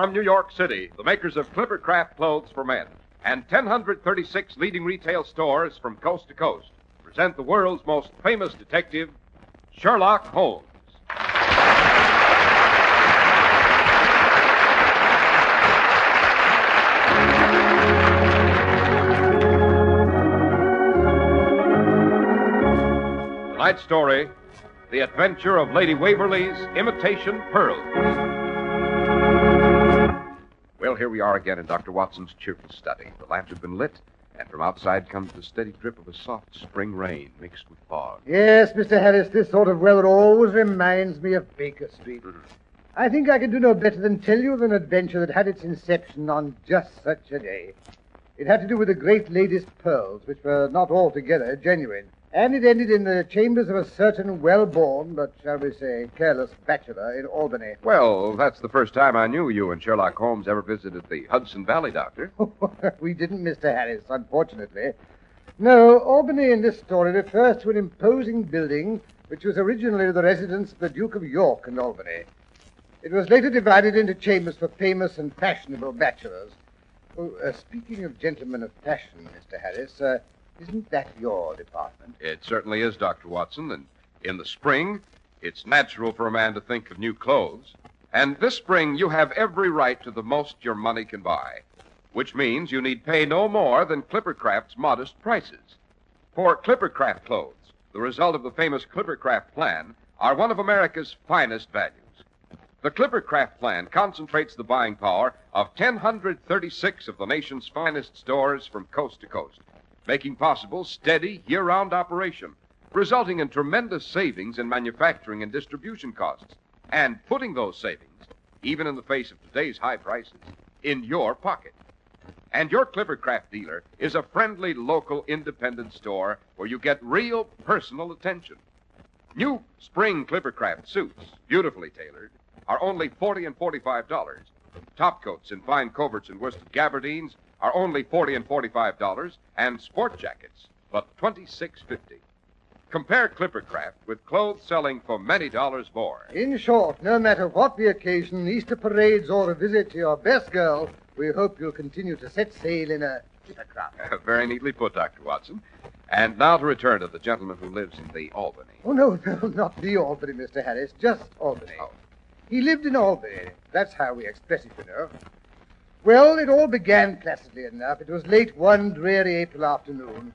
From New York City, the makers of Clippercraft clothes for men and 1,036 leading retail stores from coast to coast present the world's most famous detective, Sherlock Holmes. Tonight's story, The Adventure of Lady Waverly's Imitation Pearls. Well, here we are again in Dr. Watson's cheerful study. The lamps have been lit, and from outside comes the steady drip of a soft spring rain mixed with fog. Yes, Mr. Harris, this sort of weather always reminds me of Baker Street. Mm-hmm. I think I can do no better than tell you of an adventure that had its inception on just such a day. It had to do with the great lady's pearls, which were not altogether genuine. And it ended in the chambers of a certain well-born, but shall we say, careless bachelor in Albany. Well, that's the first time I knew you and Sherlock Holmes ever visited the Hudson Valley, Doctor. We didn't, Mr. Harris, unfortunately. No, Albany in this story refers to an imposing building which was originally the residence of the Duke of York in Albany. It was later divided into chambers for famous and fashionable bachelors. Oh, speaking of gentlemen of fashion, Mr. Harris, isn't that your department? It certainly is, Dr. Watson, and in the spring, it's natural for a man to think of new clothes. And this spring, you have every right to the most your money can buy, which means you need pay no more than Clippercraft's modest prices. For Clippercraft clothes, the result of the famous Clippercraft plan, are one of America's finest values. The Clippercraft plan concentrates the buying power of 1,036 of the nation's finest stores from coast to coast, making possible steady, year-round operation, resulting in tremendous savings in manufacturing and distribution costs, and putting those savings, even in the face of today's high prices, in your pocket. And your Clippercraft dealer is a friendly, local, independent store where you get real personal attention. New spring Clippercraft suits, beautifully tailored, are only $40 and $45. Top coats in fine coverts and worsted gabardines are only $40 and $45, and sport jackets, but $26.50. Compare Clippercraft with clothes selling for many dollars more. In short, no matter what the occasion, Easter parades or a visit to your best girl, we hope you'll continue to set sail in a Clippercraft. Very neatly put, Dr. Watson. And now to return to the gentleman who lives in the Albany. Oh, no, not the Albany, Mr. Harris, just Albany. Oh. He lived in Albany. That's how we express it, you know. Well, it all began placidly enough. It was late one dreary April afternoon.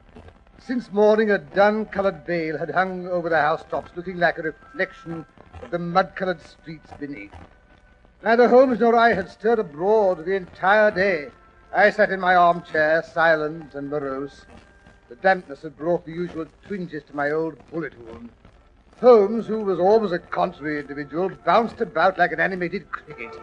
Since morning, a dun-colored veil had hung over the housetops, looking like a reflection of the mud-colored streets beneath. Neither Holmes nor I had stirred abroad the entire day. I sat in my armchair, silent and morose. The dampness had brought the usual twinges to my old bullet wound. Holmes, who was always a contrary individual, bounced about like an animated cricket.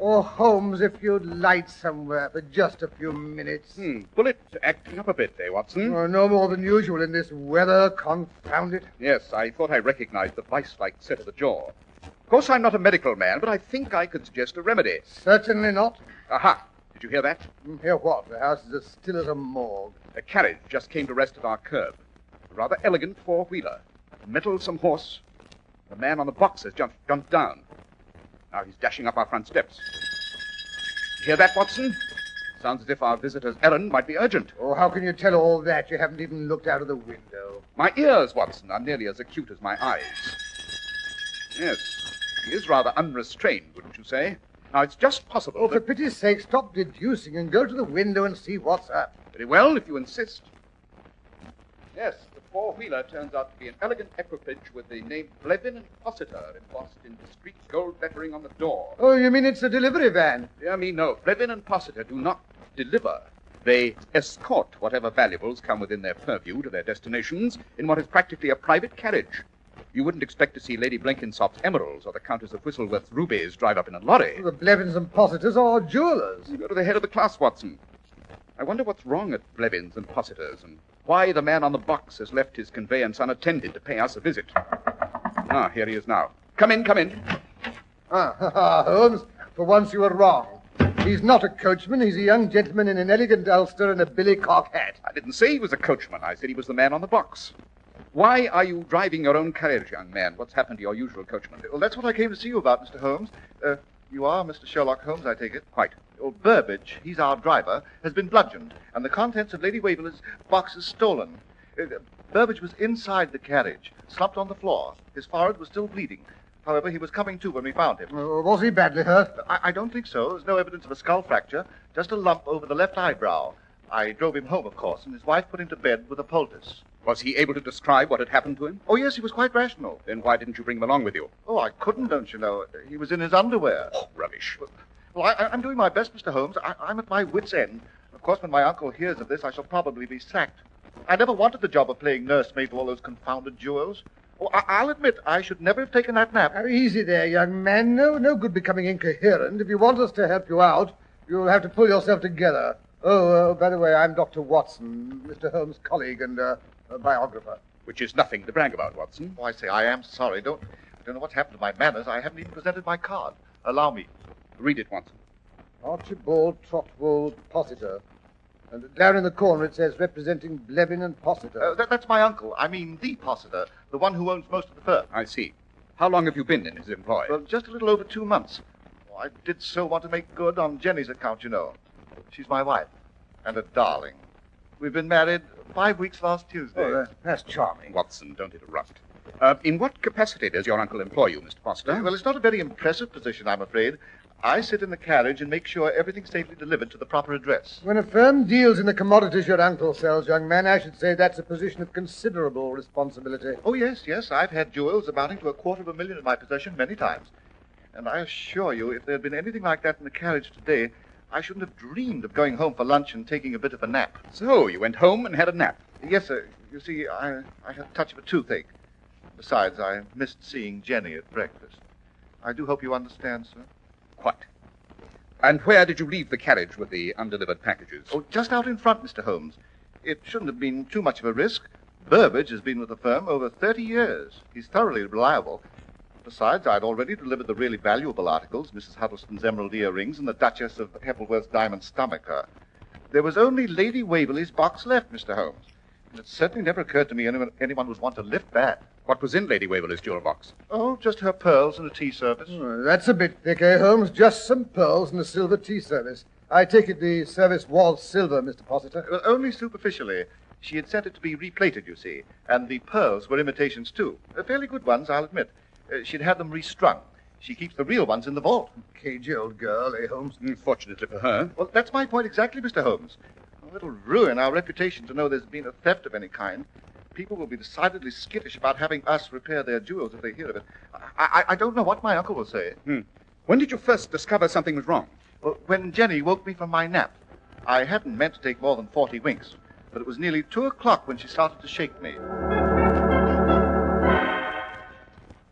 Oh, Holmes, if you'd light somewhere for just a few minutes. Bullet acting up a bit, Watson? Oh, no more than usual in this weather, confound it. Yes, I thought I recognized the vice-like set of the jaw. Of course, I'm not a medical man, but I think I could suggest a remedy. Certainly not. Aha! Did you hear that? Hear what? The house is as still as a morgue. A carriage just came to rest at our curb. A rather elegant four-wheeler. A mettlesome horse. The man on the box has jumped down. Now he's dashing up our front steps. You hear that, Watson? Sounds as if our visitor's errand might be urgent. Oh, how can you tell all that? You haven't even looked out of the window. My ears, Watson, are nearly as acute as my eyes. Yes, he is rather unrestrained, wouldn't you say? Now, it's just possible Oh, for pity's sake, stop deducing and go to the window and see what's up. Very well, if you insist. Yes, the four-wheeler turns out to be an elegant equipage with the name Blevin and Fossiter embossed in discreet gold lettering on the door. Oh, you mean it's a delivery van? Dear me, no. Blevin and Fossiter do not deliver. They escort whatever valuables come within their purview to their destinations in what is practically a private carriage. You wouldn't expect to see Lady Blenkinsop's emeralds or the Countess of Whistleworth's rubies drive up in a lorry. The Blevins and Fossiters are jewelers. You go to the head of the class, Watson. I wonder what's wrong at Blevins and Fossiters and why the man on the box has left his conveyance unattended to pay us a visit. Ah, here he is now. Come in, come in. Holmes, for once you were wrong. He's not a coachman. He's a young gentleman in an elegant ulster and a billycock hat. I didn't say he was a coachman. I said he was the man on the box. Why are you driving your own carriage, young man? What's happened to your usual coachman? Well, that's what I came to see you about, Mr. Holmes. You are Mr. Sherlock Holmes, I take it? Quite. Old Burbage, he's our driver, has been bludgeoned, and the contents of Lady Waverly's box is stolen. Burbage was inside the carriage, slumped on the floor. His forehead was still bleeding. However, he was coming to when we found him. Was he badly hurt? I don't think so. There's no evidence of a skull fracture, just a lump over the left eyebrow. I drove him home, of course, and his wife put him to bed with a poultice. Was he able to describe what had happened to him? Oh, yes, he was quite rational. Then why didn't you bring him along with you? Oh, I couldn't, don't you know. He was in his underwear. Oh, rubbish. Well, I'm doing my best, Mr. Holmes. I'm at my wit's end. Of course, when my uncle hears of this, I shall probably be sacked. I never wanted the job of playing nursemaid to all those confounded jewels. Oh, I'll admit I should never have taken that nap. Easy there, young man. No good becoming incoherent. If you want us to help you out, you'll have to pull yourself together. Oh, by the way, I'm Dr. Watson, Mr. Holmes' colleague and biographer. Which is nothing to brag about, Watson. Oh, I say, I am sorry. I don't know what's happened to my manners. I haven't even presented my card. Allow me. Read it, Watson. Archibald Trotwold Possitor. And down in the corner it says representing Blevin and Possitor. That's my uncle. I mean the Possitor, the one who owns most of the firm. I see. How long have you been in his employ? Well, just a little over 2 months. Oh, I did so want to make good on Jenny's account, you know. She's my wife. And a darling. We've been married 5 weeks last Tuesday. Oh, that's charming. Watson, don't interrupt. In what capacity does your uncle employ you, Mr. Foster? Well, it's not a very impressive position, I'm afraid. I sit in the carriage and make sure everything's safely delivered to the proper address. When a firm deals in the commodities your uncle sells, young man, I should say that's a position of considerable responsibility. Oh, yes. I've had jewels amounting to $250,000 in my possession many times. And I assure you, if there had been anything like that in the carriage today, I shouldn't have dreamed of going home for lunch and taking a bit of a nap. So, you went home and had a nap? Yes, sir. You see, I had a touch of a toothache. Besides, I missed seeing Jenny at breakfast. I do hope you understand, sir. Quite. And where did you leave the carriage with the undelivered packages? Oh, just out in front, Mr. Holmes. It shouldn't have been too much of a risk. Burbage has been with the firm over 30 years. He's thoroughly reliable. Besides, I'd already delivered the really valuable articles, Mrs. Huddlestone's emerald earrings and the Duchess of Heppelworth's diamond stomacher. There was only Lady Waverly's box left, Mr. Holmes. And it certainly never occurred to me anyone would want to lift that. What was in Lady Waverly's jewel box? Oh, just her pearls and a tea service. Oh, that's a bit thick, eh, Holmes? Just some pearls and a silver tea service. I take it the service was silver, Mr. Possitor. Well, only superficially. She had sent it to be replated, you see. And the pearls were imitations, too. Fairly good ones, I'll admit. She'd had them restrung. She keeps the real ones in the vault. Cagey old girl, eh, Holmes? Fortunately for her. Well, that's my point exactly, Mr. Holmes. Oh, it'll ruin our reputation to know there's been a theft of any kind. People will be decidedly skittish about having us repair their jewels if they hear of it. I don't know what my uncle will say. When did you first discover something was wrong? Well, when Jenny woke me from my nap. I hadn't meant to take more than 40 winks, but it was nearly 2 o'clock when she started to shake me.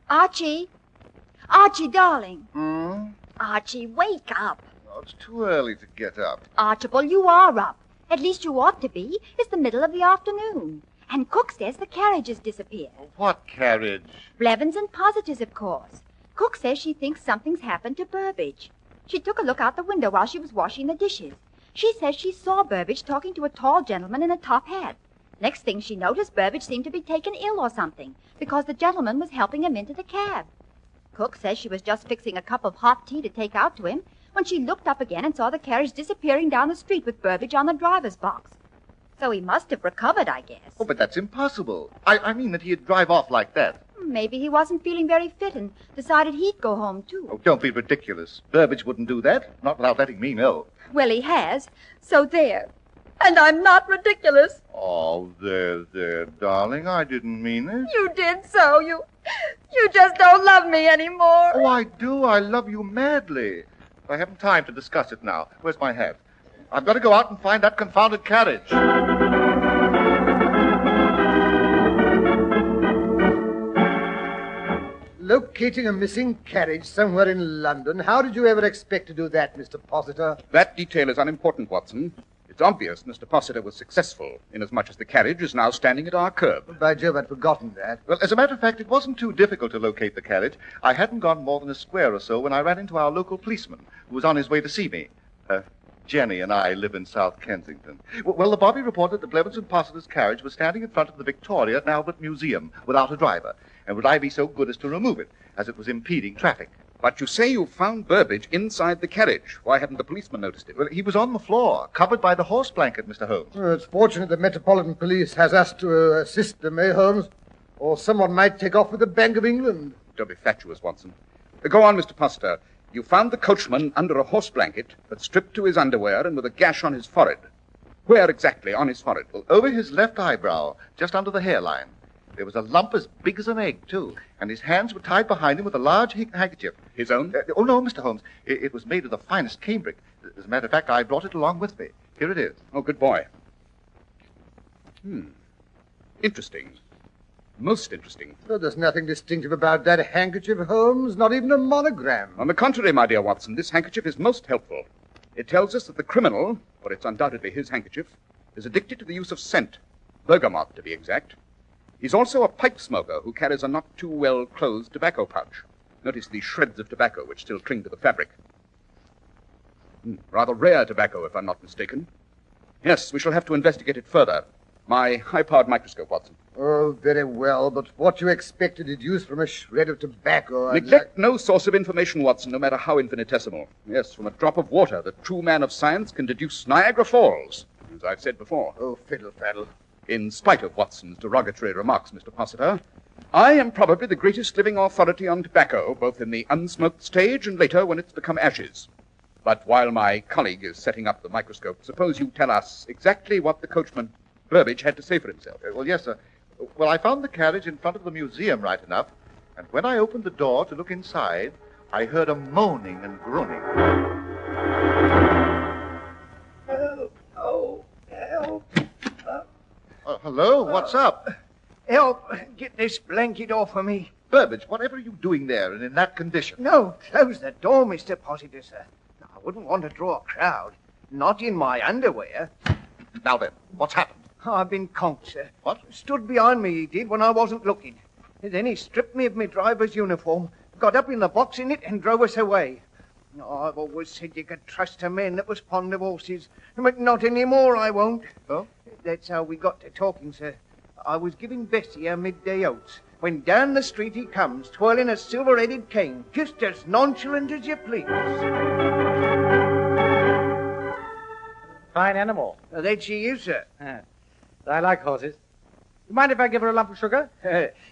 Archie! Archie, darling! Hmm? Archie, wake up! Oh, it's too early to get up. Archibald, you are up. At least you ought to be. It's the middle of the afternoon. And Cook says the carriage has disappeared. What carriage? Blevins and Positors, of course. Cook says she thinks something's happened to Burbage. She took a look out the window while she was washing the dishes. She says she saw Burbage talking to a tall gentleman in a top hat. Next thing she noticed, Burbage seemed to be taken ill or something, because the gentleman was helping him into the cab. Cook says she was just fixing a cup of hot tea to take out to him when she looked up again and saw the carriage disappearing down the street with Burbage on the driver's box. So he must have recovered, I guess. Oh, but that's impossible. I mean that he'd drive off like that. Maybe he wasn't feeling very fit and decided he'd go home, too. Oh, don't be ridiculous. Burbage wouldn't do that, not without letting me know. Well, he has. So there. And I'm not ridiculous. Oh, there, darling. I didn't mean it. You did so. You just don't love me anymore. Oh, I do. I love you madly. I haven't time to discuss it now. Where's my hat? I've got to go out and find that confounded carriage. Locating a missing carriage somewhere in London. How did you ever expect to do that, Mr. Possitor? That detail is unimportant, Watson. It's obvious Mr. Possitor was successful, inasmuch as the carriage is now standing at our curb. By Jove, I'd forgotten that. Well, as a matter of fact, it wasn't too difficult to locate the carriage. I hadn't gone more than a square or so when I ran into our local policeman, who was on his way to see me. Jenny and I live in South Kensington. Well, the bobby reported that Blevins and Possiter's carriage was standing in front of the Victoria and Albert Museum without a driver. And would I be so good as to remove it, as it was impeding traffic? But you say you found Burbage inside the carriage. Why hadn't the policeman noticed it? Well, he was on the floor, covered by the horse blanket, Mr. Holmes. Well, it's fortunate the Metropolitan Police has us to assist them, eh, Holmes? Or someone might take off with the Bank of England. Don't be fatuous, Watson. Go on, Mr. Possiter. You found the coachman under a horse blanket, but stripped to his underwear and with a gash on his forehead. Where exactly on his forehead? Well, over his left eyebrow, just under the hairline. There was a lump as big as an egg, too, and his hands were tied behind him with a large handkerchief. His own? Oh, no, Mr. Holmes. It was made of the finest cambric. As a matter of fact, I brought it along with me. Here it is. Oh, good boy. Interesting. Most interesting. Well, there's nothing distinctive about that handkerchief, Holmes. Not even a monogram. On the contrary, my dear Watson, this handkerchief is most helpful. It tells us that the criminal, for it's undoubtedly his handkerchief, is addicted to the use of scent. Bergamot, to be exact. He's also a pipe smoker who carries a not-too-well-closed tobacco pouch. Notice the shreds of tobacco which still cling to the fabric. Rather rare tobacco, if I'm not mistaken. Yes, we shall have to investigate it further. My high-powered microscope, Watson. Oh, very well, but what you expect to deduce from a shred of tobacco... Neglect no source of information, Watson, no matter how infinitesimal. Yes, from a drop of water, the true man of science can deduce Niagara Falls, as I've said before. Oh, fiddle-faddle. In spite of Watson's derogatory remarks, Mr. Possiter, I am probably the greatest living authority on tobacco, both in the unsmoked stage and later when it's become ashes. But while my colleague is setting up the microscope, suppose you tell us exactly what the coachman, Burbage, had to say for himself. Well, yes, sir. Well, I found the carriage in front of the museum right enough, and when I opened the door to look inside, I heard a moaning and groaning. Help! Oh, help! Hello? What's up? Help! Get this blanket off of me. Burbage, whatever are you doing there and in that condition? No, close the door, Mr. Possiter, sir. I wouldn't want to draw a crowd. Not in my underwear. Now then, what's happened? I've been conked, sir. What? Stood behind me, he did, when I wasn't looking. Then he stripped me of my driver's uniform, got up in the box in it, and drove us away. I've always said you could trust a man that was fond of horses, but not anymore, I won't. Oh? That's how we got to talking, sir. I was giving Bessie her midday oats, when down the street he comes, twirling a silver-headed cane, just as nonchalant as you please. Fine animal. There she is, sir. I like horses. You mind if I give her a lump of sugar?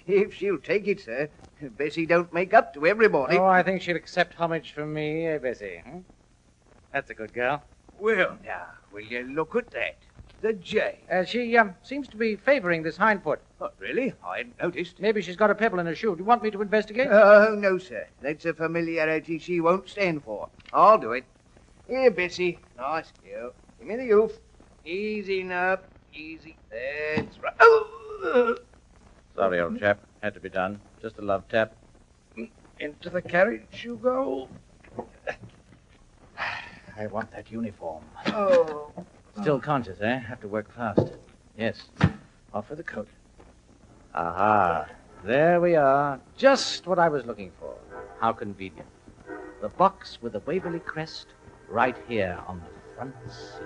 If she'll take it, sir. Bessie don't make up to everybody. Oh, I think she'll accept homage from me, Bessie. That's a good girl. Well, now, will you look at that? The J. She seems to be favoring this hind foot. Oh, really? I hadn't noticed. Maybe she's got a pebble in her shoe. Do you want me to investigate? Oh, no, sir. That's a familiarity she won't stand for. I'll do it. Here, Bessie. Nice girl. Give me the hoof. Easy now. Easy. That's right. Oh! Sorry, old chap. Had to be done. Just a love tap. Into the carriage you go. I want that uniform. Oh. Still conscious, eh? Have to work fast. Yes. Off for the coat. Aha. There we are. Just what I was looking for. How convenient. The box with the Waverly crest right here on the front seat.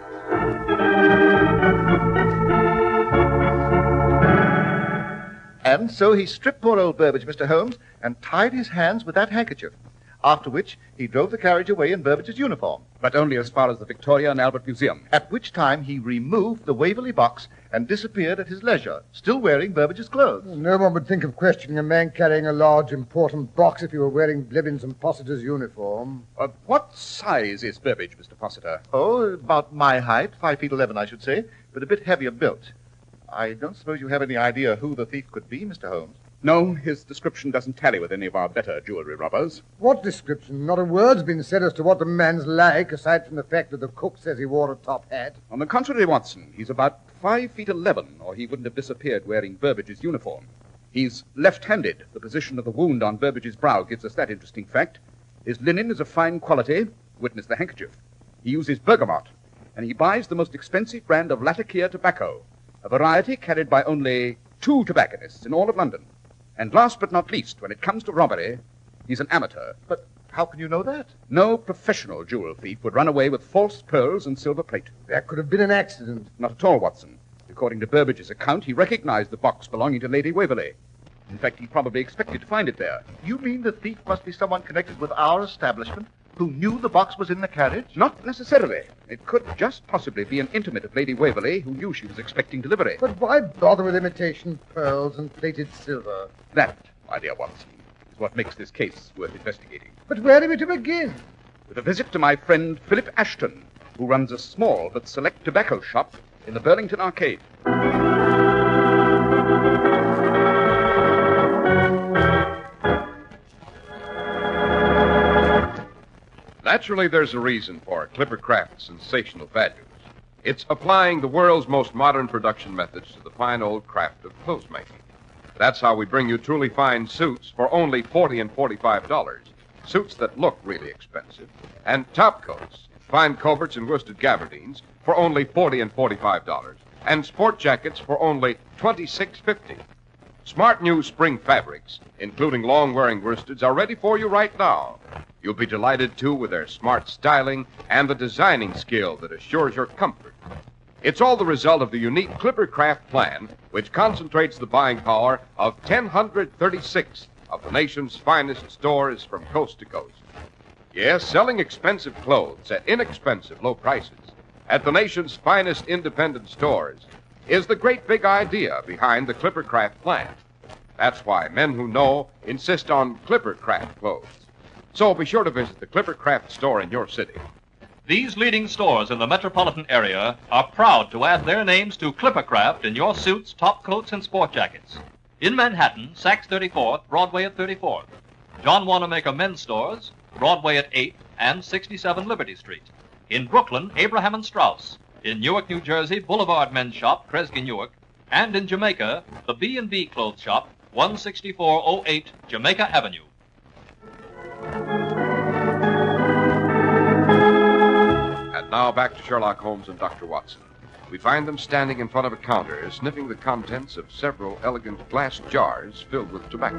And so he stripped poor old Burbage, Mr. Holmes, and tied his hands with that handkerchief, after which he drove the carriage away in Burbage's uniform. But only as far as the Victoria and Albert Museum. At which time he removed the Waverly box and disappeared at his leisure, still wearing Burbage's clothes. No one would think of questioning a man carrying a large, important box if he were wearing Blevins and Possiter's uniform. What size is Burbage, Mr. Possiter? Oh, about my height, 5'11", I should say, but a bit heavier built. I don't suppose you have any idea who the thief could be, Mr. Holmes. No, his description doesn't tally with any of our better jewelry robbers. What description? Not a word's been said as to what the man's like, aside from the fact that the cook says he wore a top hat. On the contrary, Watson, he's about 5'11", or he wouldn't have disappeared wearing Burbage's uniform. He's left-handed. The position of the wound on Burbage's brow gives us that interesting fact. His linen is of fine quality, witness the handkerchief. He uses bergamot, and he buys the most expensive brand of Latakia tobacco, a variety carried by only 2 tobacconists in all of London. And last but not least, when it comes to robbery, he's an amateur. But How can you know that? No professional jewel thief would run away with false pearls and silver plate. There could have been an accident. Not at all, Watson. According to Burbage's account, he recognized the box belonging to Lady Waverly. In fact, he probably expected to find it there. You mean the thief must be someone connected with our establishment who knew the box was in the carriage? Not necessarily. It could just possibly be an intimate of Lady Waverly who knew she was expecting delivery. But why bother with imitation pearls and plated silver? That, my dear Watson, is what makes this case worth investigating. But where are we to begin? With a visit to my friend Philip Ashton, who runs a small but select tobacco shop in the Burlington Arcade. Naturally, there's a reason for Clippercraft's sensational values. It's applying the world's most modern production methods to the fine old craft of clothes making. That's how we bring you truly fine suits for only $40 and $45. Suits that look really expensive. And top coats, fine coverts and worsted gabardines for only $40 and $45. And sport jackets for only $26.50. Smart new spring fabrics, including long-wearing worsteds, are ready for you right now. You'll be delighted, too, with their smart styling and the designing skill that assures your comfort. It's all the result of the unique Clippercraft plan, which concentrates the buying power of 1,036 of the nation's finest stores from coast to coast. Yes, selling expensive clothes at inexpensive low prices at the nation's finest independent stores is the great big idea behind the Clippercraft plan. That's why men who know insist on Clippercraft clothes. So be sure to visit the Clippercraft store in your city. These leading stores in the metropolitan area are proud to add their names to Clippercraft in your suits, top coats, and sport jackets. In Manhattan, Saks 34th, Broadway at 34th. John Wanamaker Men's Stores, Broadway at 8th and 67 Liberty Street. In Brooklyn, Abraham and Strauss. In Newark, New Jersey, Boulevard Men's Shop, Kresge Newark. And in Jamaica, the B&B Clothes Shop, 16408 Jamaica Avenue. And now back to Sherlock Holmes and Dr. Watson. We find them standing in front of a counter, sniffing the contents of several elegant glass jars filled with tobacco.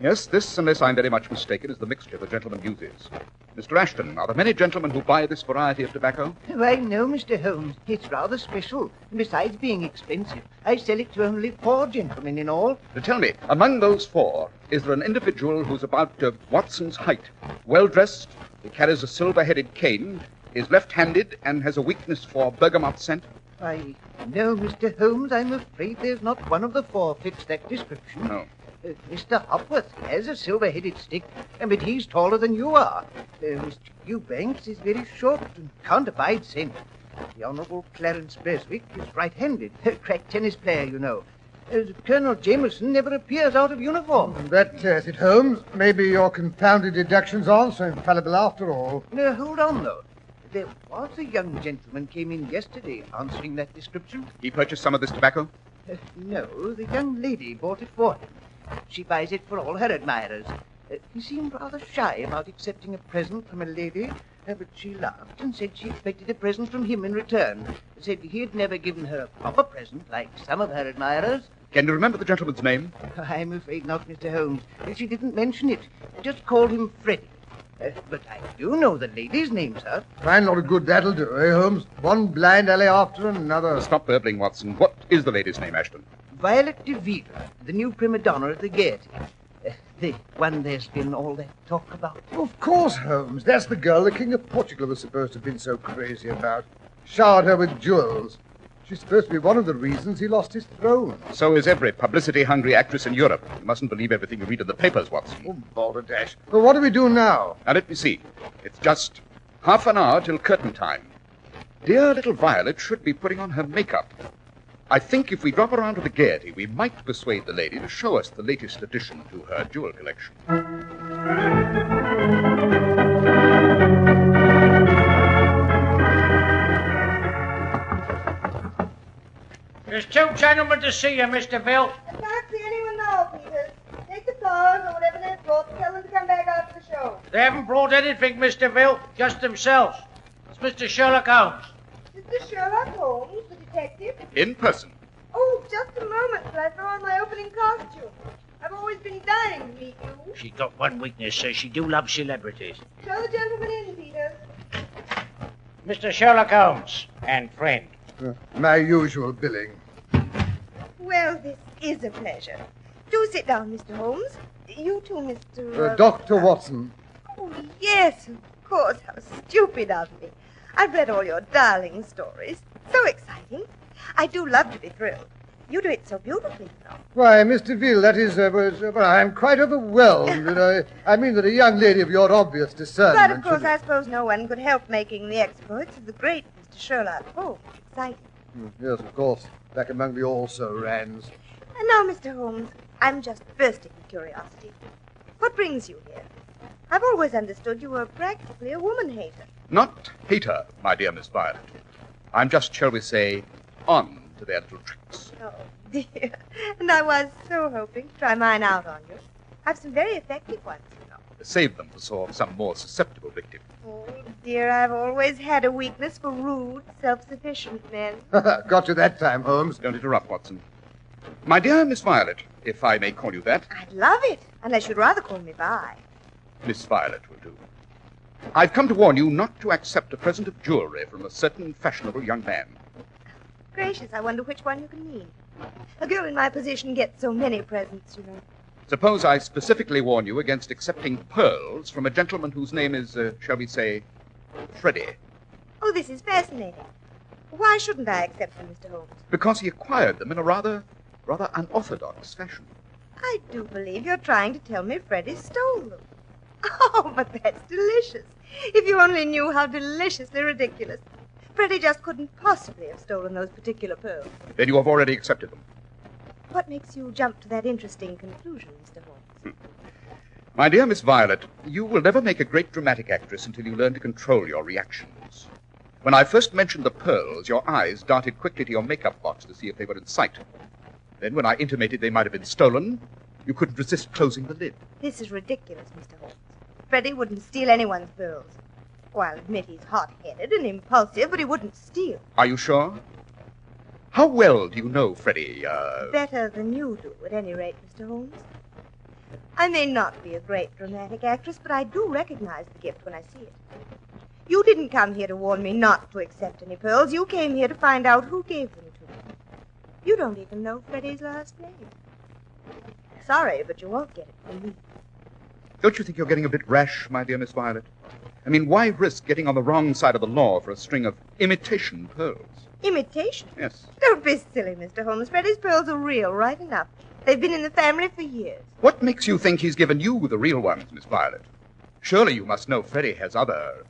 Yes, this, unless I'm very much mistaken, is the mixture the gentleman uses. Mr. Ashton, are there many gentlemen who buy this variety of tobacco? Why, no, Mr. Holmes. It's rather special. And besides being expensive, I sell it to only 4 gentlemen in all. Tell me, among those 4, is there an individual who's about Watson's height, well-dressed, he carries a silver-headed cane, is left-handed, and has a weakness for bergamot scent? Why, no, Mr. Holmes, I'm afraid there's not one of the 4 fits that description. No. Mr. Hopworth has a silver-headed stick, but he's taller than you are. Mr. Eubanks is very short and can't abide scent. The Honourable Clarence Beswick is right-handed, a crack tennis player, you know. Colonel Jameson never appears out of uniform. That tears it, Holmes. Maybe your confounded deductions aren't so infallible after all. Now, hold on, though. There was a young gentleman came in yesterday answering that description. He purchased some of this tobacco? No, the young lady bought it for him. She buys it for all her admirers. He seemed rather shy about accepting a present from a lady, but she laughed and said she expected a present from him in return. Said he had never given her a proper present like some of her admirers. Can you remember the gentleman's name? I'm afraid not, Mr. Holmes. She didn't mention it. Just called him Freddie. But I do know the lady's name, sir. Fine lot of good that'll do, eh, Holmes? One blind alley after another. Stop burbling, Watson. What is the lady's name, Ashton? Violet DeVita, the new prima donna at the Gaiety. The one there's been all that talk about. Of course, Holmes. That's the girl the King of Portugal was supposed to have been so crazy about. Showered her with jewels. She's supposed to be one of the reasons he lost his throne. So is every publicity-hungry actress in Europe. You mustn't believe everything you read in the papers, Watson. Oh, balderdash. Well, what do we do now? Now, let me see. It's just half an hour till curtain time. Dear little Violet should be putting on her makeup. I think if we drop around to the Gaiety, we might persuade the lady to show us the latest addition to her jewel collection. There's 2 gentlemen to see you, Mr. Bill. I can't see anyone now, Peters. Take the cars or whatever they've brought. Tell them to come back after the show. They haven't brought anything, Mr. Bill. Just themselves. It's Mr. Sherlock Holmes. Mr. Sherlock Holmes, the detective? In person. Oh, just a moment till I throw on my opening costume. I've always been dying to meet you. She got one weakness, sir. She do love celebrities. Show the gentleman in, Peter. Mr. Sherlock Holmes and friend. My usual billing. Well, this is a pleasure. Do sit down, Mr. Holmes. You too, Mr. Dr. Watson. Oh, yes, of course. How stupid of me. I've read all your darling stories. So exciting. I do love to be thrilled. You do it so beautifully, you know. Why, Mr. Veal, that is, I'm quite overwhelmed. I mean that a young lady of your obvious discernment... But, of course, I suppose no one could help making the exploits of the great Mr. Sherlock Holmes exciting. Yes, of course. Back among the also-rans. And now, Mr. Holmes, I'm just bursting with curiosity. What brings you here? I've always understood you were practically a woman-hater. Not hater, my dear Miss Violet. I'm just, shall we say, on to their little tricks. Oh, dear. And I was so hoping to try mine out on you. I've some very effective ones, you know. Save them for some more susceptible victim. Oh, dear, I've always had a weakness for rude, self-sufficient men. Got you that time, Holmes. Don't interrupt, Watson. My dear Miss Violet, if I may call you that. I'd love it, unless you'd rather call me Vi. Miss Violet will do. I've come to warn you not to accept a present of jewelry from a certain fashionable young man. Gracious, I wonder which one you can mean. A girl in my position gets so many presents, you know. Suppose I specifically warn you against accepting pearls from a gentleman whose name is, shall we say, Freddie. Oh, this is fascinating. Why shouldn't I accept them, Mr. Holmes? Because he acquired them in a rather unorthodox fashion. I do believe you're trying to tell me Freddie stole them. Oh, but that's delicious. If you only knew how deliciously ridiculous. Freddie just couldn't possibly have stolen those particular pearls. Then you have already accepted them. What makes you jump to that interesting conclusion, Mr. Holmes? My dear Miss Violet, you will never make a great dramatic actress until you learn to control your reactions. When I first mentioned the pearls, your eyes darted quickly to your makeup box to see if they were in sight. Then when I intimated they might have been stolen, you couldn't resist closing the lid. This is ridiculous, Mr. Holmes. Freddie wouldn't steal anyone's pearls. Oh, I'll admit he's hot-headed and impulsive, but he wouldn't steal. Are you sure? How well do you know Freddie, Better than you do, at any rate, Mr. Holmes. I may not be a great dramatic actress, but I do recognize the gift when I see it. You didn't come here to warn me not to accept any pearls. You came here to find out who gave them to me. You don't even know Freddie's last name. Sorry, but you won't get it from me. Don't you think you're getting a bit rash, my dear Miss Violet? I mean, why risk getting on the wrong side of the law for a string of imitation pearls? Imitation? Yes. Don't be silly, Mr. Holmes. Freddie's pearls are real, right enough. They've been in the family for years. What makes you think he's given you the real ones, Miss Violet? Surely you must know Freddie has other,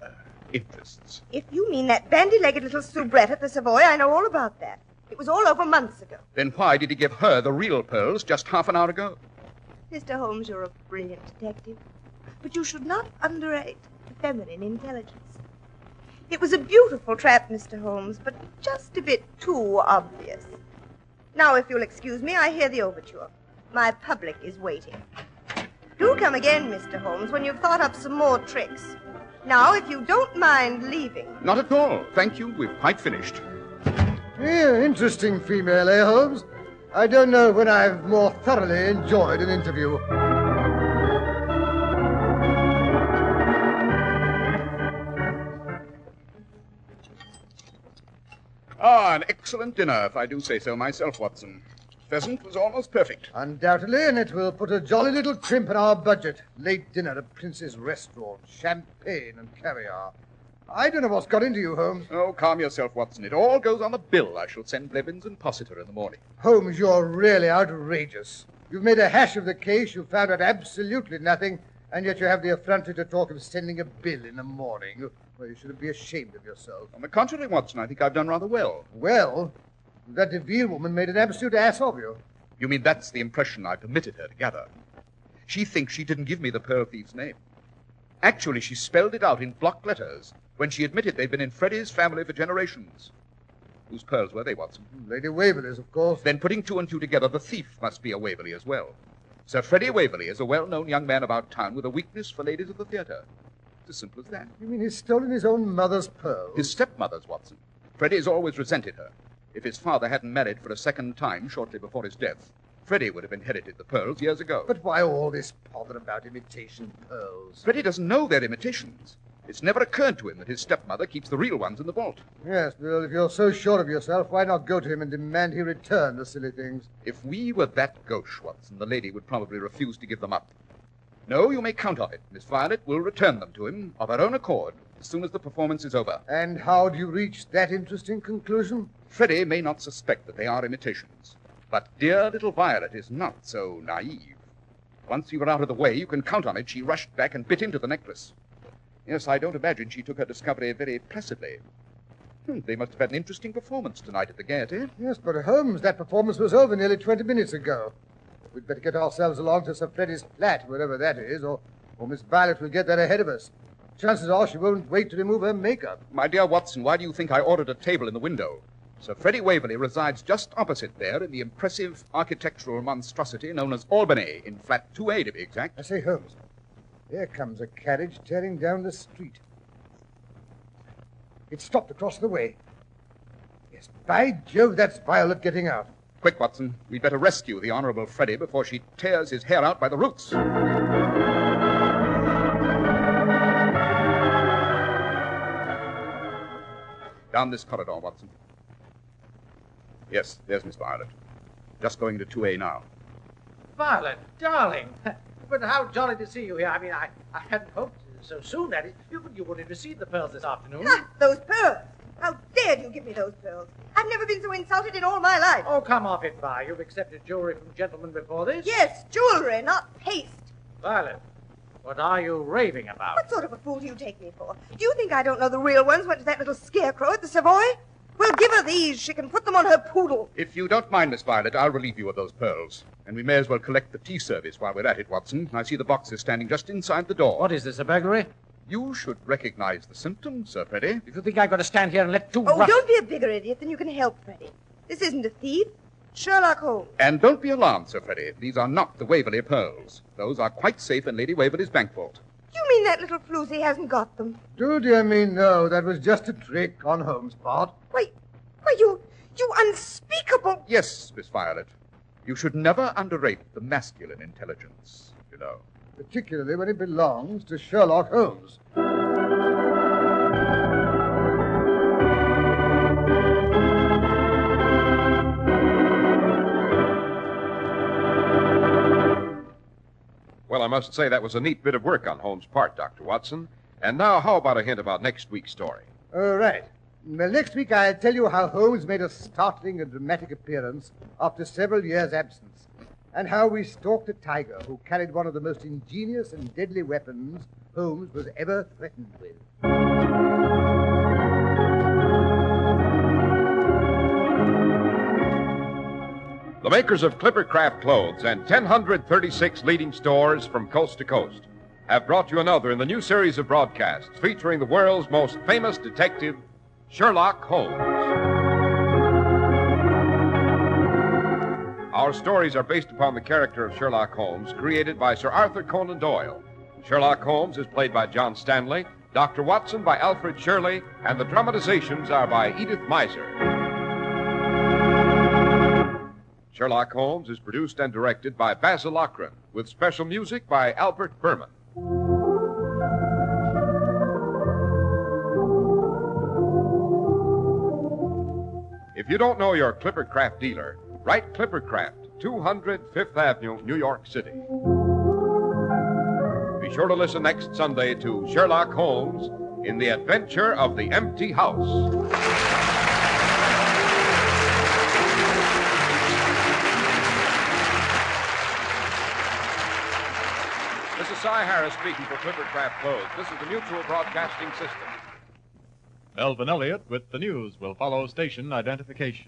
interests. If you mean that bandy-legged little soubrette at the Savoy, I know all about that. It was all over months ago. Then why did he give her the real pearls just half an hour ago? Mr. Holmes, you're a brilliant detective. But you should not underrate feminine intelligence. It was a beautiful trap, Mr. Holmes, but just a bit too obvious. Now, if you'll excuse me, I hear the overture. My public is waiting. Do come again, Mr. Holmes, when you've thought up some more tricks. Now, if you don't mind leaving. Not at all. Thank you. We've quite finished. Yeah, interesting female, eh, Holmes? I don't know when I've more thoroughly enjoyed an interview. Ah, an excellent dinner, if I do say so myself, Watson. Pheasant was almost perfect. Undoubtedly, and it will put a jolly little crimp in our budget. Late dinner at Prince's Restaurant, champagne and caviar. I don't know what's got into you, Holmes. Oh, calm yourself, Watson. It all goes on the bill. I shall send Blevins and Possitor in the morning. Holmes, you're really outrageous. You've made a hash of the case, you found out absolutely nothing, and yet you have the effrontery to talk of sending a bill in the morning. Well, you should be ashamed of yourself. On the contrary, Watson, I think I've done rather well. Well, that DeVille woman made an absolute ass of you. You mean that's the impression I permitted her to gather? She thinks she didn't give me the pearl thief's name. Actually, she spelled it out in block letters when she admitted they'd been in Freddie's family for generations. Whose pearls were they, Watson? Lady Waverly's, of course. Then putting two and two together, the thief must be a Waverly as well. Sir Freddie Waverly is a well-known young man about town with a weakness for ladies of the theatre. It's as simple as that. You mean he's stolen his own mother's pearls? His stepmother's, Watson. Freddie's always resented her. If his father hadn't married for a second time shortly before his death, Freddie would have inherited the pearls years ago. But why all this bother about imitation pearls? Freddie doesn't know they're imitations. It's never occurred to him that his stepmother keeps the real ones in the vault. Yes, Bill, if you're so sure of yourself, why not go to him and demand he return the silly things? If we were that gauche, Watson, the lady would probably refuse to give them up. No, you may count on it. Miss Violet will return them to him of her own accord as soon as the performance is over. And how do you reach that interesting conclusion? Freddie may not suspect that they are imitations, but dear little Violet is not so naive. Once you were out of the way, you can count on it, she rushed back and bit into the necklace. Yes, I don't imagine she took her discovery very placidly. They must have had an interesting performance tonight at the Gaiety. Yes, but Holmes, that performance was over nearly 20 minutes ago. We'd better get ourselves along to Sir Freddie's flat, wherever that is, or Miss Violet will get there ahead of us. Chances are she won't wait to remove her makeup. My dear Watson, why do you think I ordered a table in the window? Sir Freddie Waverly resides just opposite there in the impressive architectural monstrosity known as Albany, in flat 2A to be exact. I say, Holmes, there comes a carriage tearing down the street. It stopped across the way. Yes, by Jove, that's Violet getting out. Quick, Watson. We'd better rescue the Honorable Freddie before she tears his hair out by the roots. Down this corridor, Watson. Yes, there's Miss Violet. Just going to 2A now. Violet, darling. But how jolly to see you here. I mean, I hadn't hoped so soon, that is. You would have received the pearls this afternoon. Those pearls! How dared you give me those pearls? I've never been so insulted in all my life. Oh, come off it, Vi. You've accepted jewelry from gentlemen before this? Yes, jewelry, not paste. Violet, what are you raving about? What sort of a fool do you take me for? Do you think I don't know the real ones went to that little scarecrow at the Savoy? Well, give her these. She can put them on her poodle. If you don't mind, Miss Violet, I'll relieve you of those pearls. And we may as well collect the tea service while we're at it, Watson. I see the boxes standing just inside the door. What is this, a burglary? You should recognize the symptoms, Sir Freddie. If you think I've got to stand here and let two Oh, don't be a bigger idiot than you can help, Freddie. This isn't a thief. Sherlock Holmes. And don't be alarmed, Sir Freddie. These are not the Waverly pearls. Those are quite safe in Lady Waverly's bank vault. You mean that little floozy hasn't got them? Do dear me, no. That was just a trick on Holmes' part. Why, you unspeakable... Yes, Miss Violet. You should never underrate the masculine intelligence, you know. Particularly when it belongs to Sherlock Holmes. Well, I must say that was a neat bit of work on Holmes' part, Dr. Watson. And now, how about a hint about next week's story? All right. Well, next week I'll tell you how Holmes made a startling and dramatic appearance after several years' absence, and how we stalked a tiger who carried one of the most ingenious and deadly weapons Holmes was ever threatened with. The makers of Clippercraft clothes and 1,036 leading stores from coast to coast have brought you another in the new series of broadcasts featuring the world's most famous detective, Sherlock Holmes. Our stories are based upon the character of Sherlock Holmes, created by Sir Arthur Conan Doyle. Sherlock Holmes is played by John Stanley, Dr. Watson by Alfred Shirley, and the dramatizations are by Edith Meiser. Sherlock Holmes is produced and directed by Basil Lochran, with special music by Albert Berman. If you don't know your Clippercraft dealer, write Clippercraft, 200 Fifth Avenue, New York City. Be sure to listen next Sunday to Sherlock Holmes in the Adventure of the Empty House. This is Cy Harris speaking for Clippercraft Clothes. This is the Mutual Broadcasting System. Melvin Elliott with the news will follow station identification.